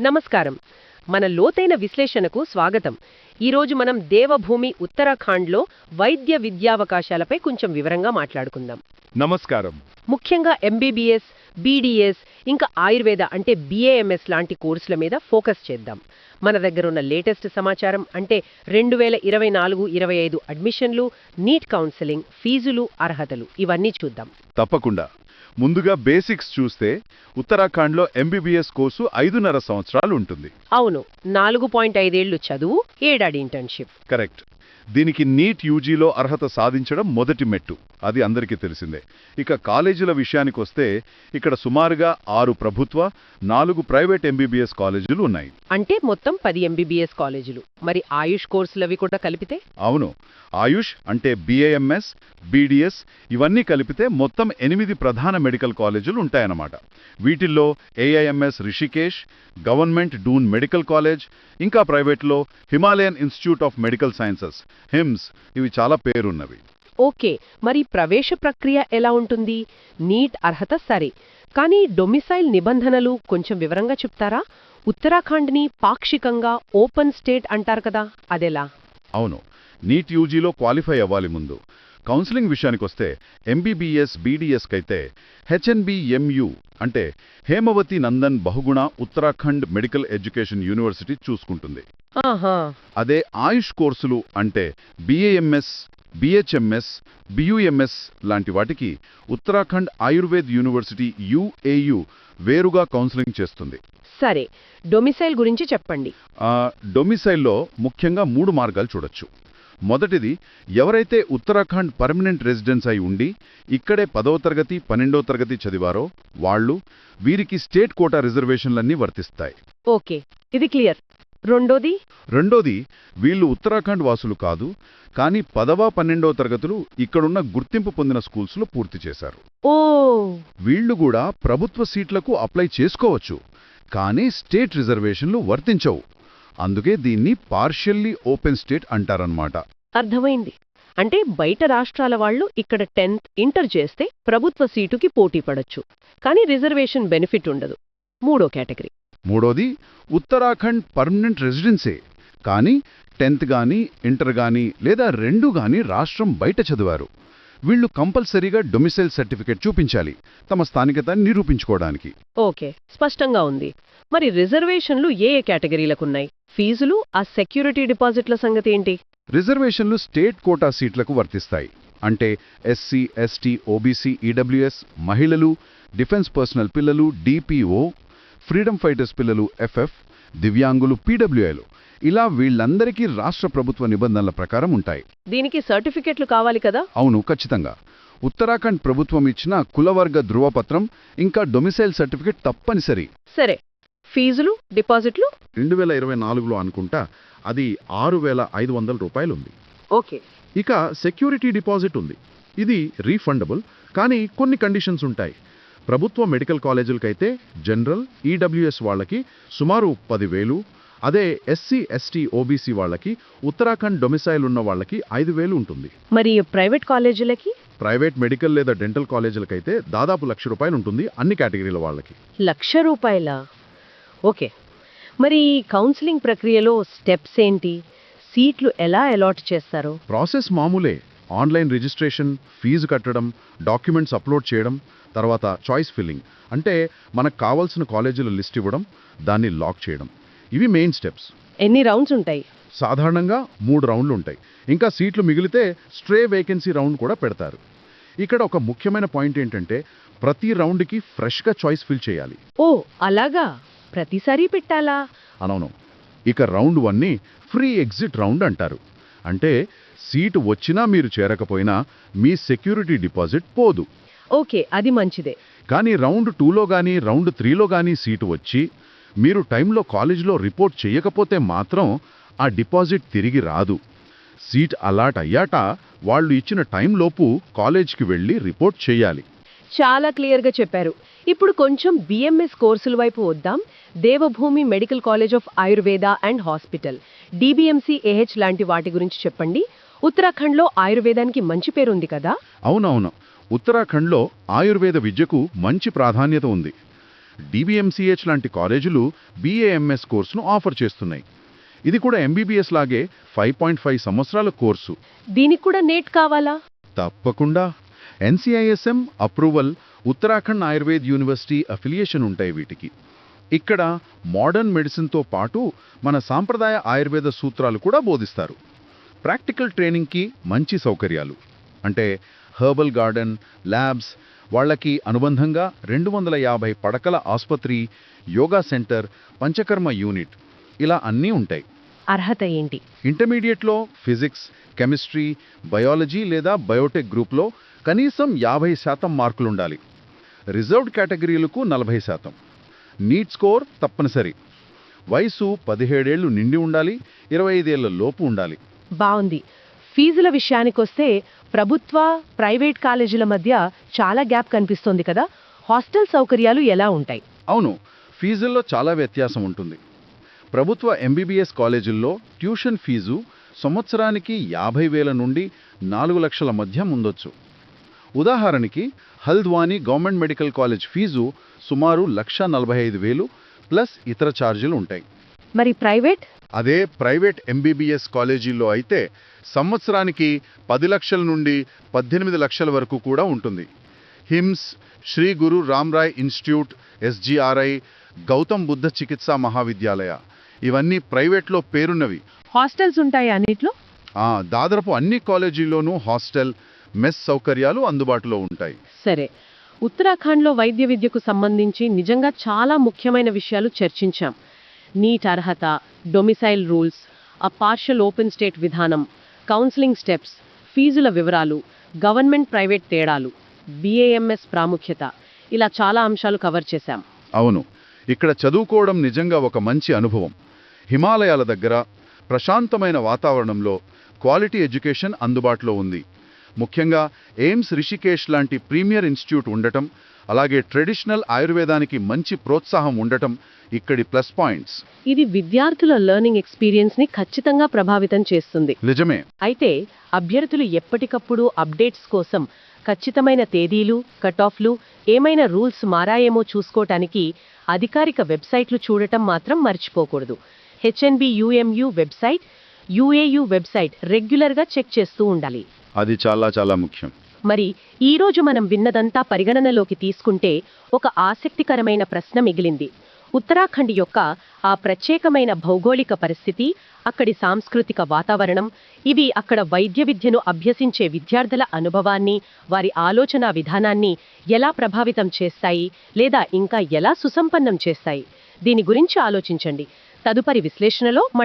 నమస్కారం. మన లోతైన విశ్లేషణకు స్వాగతం. ఈరోజు మనం దేవభూమి ఉత్తరాఖండ్లో వైద్య విద్యావకాశాలపై కొంచెం వివరంగా మాట్లాడుకుందాం. నమస్కారం. ముఖ్యంగా ఎంబీబీఎస్, బీడీఎస్, ఇంకా ఆయుర్వేద అంటే బీఏఎంఎస్ లాంటి కోర్సుల మీద ఫోకస్ చేద్దాం. మన దగ్గరున్న లేటెస్ట్ సమాచారం అంటే 2024-25 అడ్మిషన్లు, నీట్ కౌన్సెలింగ్, ఫీజులు, అర్హతలు ఇవన్నీ చూద్దాం. తప్పకుండా. ముందుగా బేసిక్స్ చూస్తే ఉత్తరాఖండ్లో ఎంబీబీఎస్ కోర్సు 5.5 సంవత్సరాలు ఉంటుంది. అవును, 4.5 ఏళ్లు చదువు, ఏడాది ఇంటర్న్షిప్. కరెక్ట్. దీనికి నీట్ యూజీలో అర్హత సాధించడం మొదటి మెట్టు. అది అందరికీ తెలిసిందే. ఇక కాలేజీల విషయానికొస్తే ఇక్కడ సుమారుగా 6 ప్రభుత్వ, 4 ప్రైవేట్ ఎంబీబీఎస్ కాలేజీలు ఉన్నాయి. అంటే మొత్తం 10 ఎంబీబీఎస్ కాలేజీలు. మరి ఆయుష్ కోర్సులవి కూడా కలిపితే? అవును, ఆయుష్ అంటే బీఏఎంఎస్, బీడీఎస్ ఇవన్నీ కలిపితే మొత్తం 8 ప్రధాన మెడికల్ కాలేజీలు ఉంటాయన్నమాట. వీటిల్లో AIMS Rishikesh, government Doon medical college, ఇంకా ప్రైవేట్లో Himalayan institute of medical sciences hymns, ఇవి చాలా పేరున్నవి. ఓకే, మరి ప్రవేశ ప్రక్రియ ఎలా ఉంటుంది? నీట్ అర్హత సరే, కానీ డొమిసైల్ నిబంధనలు కొంచెం వివరంగా చెప్తారా? ఉత్తరాఖండ్ని పాక్షికంగా ఓపెన్ స్టేట్ అంటారు కదా, అదెలా? అవును, నీట్ యూజీలో క్వాలిఫై అవ్వాలి ముందు. కౌన్సిలింగ్ విషయానికొస్తే ఎంబీబీఎస్, బీడీఎస్ కైతే హెచ్ఎన్బిఎంయు అంటే Hemavathi Nandan Bahuguna Uttarakhand medical education university చూసుకుంటుంది. ఆహా. అదే ఆయుష్ కోర్సులు అంటే బీఏఎంఎస్, బీహెచ్ఎంఎస్, బియుఎంఎస్ లాంటి వాటికి ఉత్తరాఖండ్ ఆయుర్వేద్ యూనివర్సిటీ యుఏయు వేరుగా కౌన్సిలింగ్ చేస్తుంది. సరే, డొమిసైల్ గురించి చెప్పండి. డొమిసైల్లో ముఖ్యంగా 3 మార్గాలు చూడొచ్చు. మొదటిది, ఎవరైతే ఉత్తరాఖండ్ పర్మనెంట్ రెసిడెన్స్ అయి ఉండి ఇక్కడే 10వ తరగతి, 12వ తరగతి చదివారో వాళ్ళు, వీరికి స్టేట్ కోటా రిజర్వేషన్లన్నీ వర్తిస్తాయి. ఓకే, ఇది క్లియర్. రెండోది, వీళ్ళు ఉత్తరాఖండ్ వాసులు కాదు, కానీ 10వ, 12వ తరగతులు ఇక్కడున్న గుర్తింపు పొందిన స్కూల్స్లో పూర్తి చేశారు. ఓ. వీళ్లు కూడా ప్రభుత్వ సీట్లకు అప్లై చేసుకోవచ్చు, కానీ స్టేట్ రిజర్వేషన్లు వర్తించవు. అందుకే దీన్ని పార్షియల్లీ ఓపెన్ స్టేట్ అంటారన్నమాట. అర్థమైంది. అంటే బయట రాష్ట్రాల వాళ్ళు ఇక్కడ 10th, ఇంటర్ చేస్తే ప్రభుత్వ సీటుకి పోటీ పడొచ్చు, కానీ రిజర్వేషన్ బెనిఫిట్ ఉండదు. మూడో కేటగిరీ. మూడోది, ఉత్తరాఖండ్ పర్మనెంట్ రెసిడెన్సే, కానీ 10th గానీ, ఇంటర్ గానీ లేదా 2 గానీ రాష్ట్రం బయట చదివారు. వీళ్లు కంపల్సరీగా డొమిసైల్ సర్టిఫికేట్ చూపించాలి తమ స్థానికతని నిరూపించుకోవడానికి. ఓకే, స్పష్టంగా ఉంది. మరి రిజర్వేషన్లు ఏ కేటగిరీలకున్నాయి? ఫీజులు, ఆ సెక్యూరిటీ డిపాజిట్ల సంగతి ఏంటి? రిజర్వేషన్లు స్టేట్ కోటా సీట్లకు వర్తిస్తాయి. అంటే ఎస్సీ, ఎస్టీ, ఓబీసీ, ఈడబ్ల్యూఎస్, మహిళలు, డిఫెన్స్ పర్సనల్ పిల్లలు, డిపిఓ, ఫ్రీడమ్ ఫైటర్స్ పిల్లలు, ఎఫ్ఎఫ్, దివ్యాంగులు, పీడబ్ల్యూఐలు, ఇలా వీళ్లందరికీ రాష్ట్ర ప్రభుత్వ నిబంధనల ప్రకారం ఉంటాయి. దీనికి సర్టిఫికెట్లు కావాలి కదా? అవును, ఖచ్చితంగా. ఉత్తరాఖండ్ ప్రభుత్వం ఇచ్చిన కులవర్గ ధృవపత్రం ఇంకా డొమిసైల్ సర్టిఫికెట్ తప్పనిసరి. సరే, ఫీజులు, డిపాజిట్లు? 2024లో అనుకుంటా అది 6,500 రూపాయలు ఉంది. ఓకే. ఇక సెక్యూరిటీ డిపాజిట్ ఉంది. ఇది రీఫండబుల్, కానీ కొన్ని కండిషన్స్ ఉంటాయి. ప్రభుత్వ మెడికల్ కాలేజీలకైతే జనరల్, ఈడబ్ల్యూఎస్ వాళ్ళకి సుమారు 10,000, అదే ఎస్సీ, ఎస్టీ, ఓబీసీ వాళ్ళకి, ఉత్తరాఖండ్ డొమిసైల్ ఉన్న వాళ్ళకి 5,000 ఉంటుంది. మరి ప్రైవేట్ కాలేజీలకి? ప్రైవేట్ మెడికల్ లేదా డెంటల్ కాలేజీలకైతే దాదాపు 1,00,000 రూపాయలు ఉంటుంది అన్ని కేటగిరీల వాళ్ళకి. 1,00,000 రూపాయలా? ఓకే. మరి కౌన్సిలింగ్ ప్రక్రియలో స్టెప్స్ ఏంటి? సీట్లు ఎలా అలాట్ చేస్తారు? ప్రాసెస్ మామూలే. ఆన్లైన్ రిజిస్ట్రేషన్, ఫీజు కట్టడం, డాక్యుమెంట్స్ అప్లోడ్ చేయడం, తర్వాత చాయిస్ ఫిల్లింగ్ అంటే మనకు కావాల్సిన కాలేజీల లిస్ట్ ఇవ్వడం, దాన్ని లాక్ చేయడం. ఇవి మెయిన్ స్టెప్స్. ఎన్ని రౌండ్స్ ఉంటాయి? సాధారణంగా 3 రౌండ్లు ఉంటాయి. ఇంకా సీట్లు మిగిలితే స్ట్రే వేకెన్సీ రౌండ్ కూడా పెడతారు. ఇక్కడ ఒక ముఖ్యమైన పాయింట్ ఏంటంటే ప్రతి రౌండ్కి ఫ్రెష్గా చాయిస్ ఫిల్ చేయాలి. ఓ, అలాగా? ప్రతిసారి పెట్టాలా? అనవును. ఇక రౌండ్ 1ని ఫ్రీ ఎగ్జిట్ రౌండ్ అంటారు. అంటే సీటు వచ్చినా మీరు చేరకపోయినా మీ సెక్యూరిటీ డిపాజిట్ పోదు. ఓకే, అది మంచిదే. కానీ రౌండ్ 2లో గానీ, రౌండ్ 3లో గానీ సీటు వచ్చి మీరు టైంలో కాలేజీలో రిపోర్ట్ చేయకపోతే మాత్రం ఆ డిపాజిట్ తిరిగి రాదు. సీట్ అలాట్ అయ్యాక వాళ్ళు ఇచ్చిన టైంలోపు కాలేజ్కి వెళ్ళి రిపోర్ట్ చేయాలి. చాలా క్లియర్గా చెప్పారు. ఇప్పుడు కొంచెం బిఎంఎస్ కోర్సుల వైపు వద్దాం. Devbhoomi medical college of Ayurveda and hospital, DBMC, AH లాంటి వాటి గురించి చెప్పండి. ఉత్తరాఖండ్లో ఆయుర్వేదానికి మంచి పేరుంది కదా? అవునవును. ఉత్తరాఖండ్లో ఆయుర్వేద విద్యకు మంచి ప్రాధాన్యత ఉంది. DBMCH లాంటి కాలేజీలు BAMS కోర్సును ఆఫర్ చేస్తున్నాయి. ఇది కూడా MBBS లాగే 5.5 సంవత్సరాల కోర్సు. దీనికి కూడా నేట్ కావాలా? తప్పకుండా. NCISM approval, Uttarakhand Ayurved university affiliation ఉంటాయి వీటికి. ఇక్కడ మోడర్న్ మెడిసిన్తో పాటు మన సాంప్రదాయ ఆయుర్వేద సూత్రాలు కూడా బోధిస్తారు. ప్రాక్టికల్ ట్రైనింగ్కి మంచి సౌకర్యాలు అంటే హెర్బల్ గార్డెన్, ల్యాబ్స్, వాళ్ళకి అనుబంధంగా 250 పడకల ఆసుపత్రి, యోగా సెంటర్, పంచకర్మ యూనిట్ ఇలా అన్నీ ఉంటాయి. అర్హత ఏంటి? ఇంటర్మీడియట్లో ఫిజిక్స్, కెమిస్ట్రీ, బయాలజీ లేదా బయోటెక్ గ్రూప్లో కనీసం 50% మార్కులుండాలి. రిజర్వ్డ్ కేటగిరీలకు 40%. నీట్ స్కోర్ తప్పనిసరి. వయసు 17 ఏళ్లు నిండి ఉండాలి, 25 ఏళ్ల లోపు ఉండాలి. బావుంది. ఫీజుల విషయానికొస్తే ప్రభుత్వ, ప్రైవేట్ కాలేజీల మధ్య చాలా గ్యాప్ కనిపిస్తోంది కదా. హాస్టల్ సౌకర్యాలు ఎలా ఉంటాయి? అవును, ఫీజుల్లో చాలా వ్యత్యాసం ఉంటుంది. ప్రభుత్వ MBBS కాలేజీల్లో ట్యూషన్ ఫీజు సంవత్సరానికి 50,000 నుండి 4 లక్షల మధ్య ఉండొచ్చు. ఉదాహరణకి Haldwani government medical college fee సుమారు 1,45,000 ప్లస్ ఇతర ఛార్జీలు ఉంటాయి. మరి ప్రైవేట్? అదే ప్రైవేట్ MBBS కాలేజీల్లో అయితే సంవత్సరానికి 10 లక్షల నుండి 18 లక్షల వరకు కూడా ఉంటుంది. Hymns, Shri Guru రామ్రాయ్ institute, SGRI, Gautam Buddha చికిత్సా మహావిద్యాలయ ఇవన్నీ ప్రైవేట్లో పేరున్నవి. హాస్టల్స్ ఉంటాయి అన్నిట్లో? దాదాపు అన్ని కాలేజీల్లోనూ హాస్టల్, మెస్ సౌకర్యాలు అందుబాటులో ఉంటాయి. సరే, ఉత్తరాఖండ్లో వైద్య విద్యకు సంబంధించి నిజంగా చాలా ముఖ్యమైన విషయాలు చర్చించాం. నీట్ అర్హత, డొమిసైల్ రూల్స్, ఆ పార్షల్ ఓపెన్ స్టేట్ విధానం, కౌన్సిలింగ్ స్టెప్స్, ఫీజుల వివరాలు, గవర్నమెంట్ ప్రైవేట్ తేడాలు, BAMS ప్రాముఖ్యత, ఇలా చాలా అంశాలు కవర్ చేశాం. అవును, ఇక్కడ చదువుకోవడం నిజంగా ఒక మంచి అనుభవం. హిమాలయాల దగ్గర ప్రశాంతమైన వాతావరణంలో క్వాలిటీ ఎడ్యుకేషన్ అందుబాటులో ఉంది. ముఖ్యంగా ఎయిమ్స్ రిషికేష్ లాంటి ప్రీమియర్ ఇన్స్టిట్యూట్ ఉండటం, అలాగే ట్రెడిషనల్ ఆయుర్వేదానికి మంచి ప్రోత్సాహం ఉండటం ఇక్కడి ప్లస్ పాయింట్స్. ఇది విద్యార్థుల లెర్నింగ్ ఎక్స్పీరియన్స్ని ఖచ్చితంగా ప్రభావితం చేస్తుంది. నిజమే. అయితే అభ్యర్థులు ఎప్పటికప్పుడు అప్డేట్స్ కోసం ఖచ్చితమైన తేదీలు, కటాఫ్లు, ఏమైనా రూల్స్ మారాయేమో చూసుకోవటానికి అధికారిక వెబ్సైట్లు చూడటం మాత్రం మర్చిపోకూడదు. HNB UMU website, UAU website రెగ్యులర్గా చెక్ చేస్తూ ఉండాలి. అది చాలా చాలా ముఖ్యం. మరి ఈరోజు మనం విన్నదంతా పరిగణనలోకి తీసుకుంటే ఒక ఆసక్తికరమైన ప్రశ్న మిగిలింది. ఉత్తరాఖండ్ యొక్క ఆ ప్రత్యేకమైన భౌగోళిక పరిస్థితి, అక్కడి సాంస్కృతిక వాతావరణం, ఇవి అక్కడ వైద్య విద్యను అభ్యసించే విద్యార్థుల అనుభవాన్ని, వారి ఆలోచనా విధానాన్ని ఎలా ప్రభావితం చేస్తాయి లేదా ఇంకా ఎలా సుసంపన్నం చేస్తాయి? దీని గురించి ఆలోచించండి. తదుపరి విశ్లేషణలో మళ్ళీ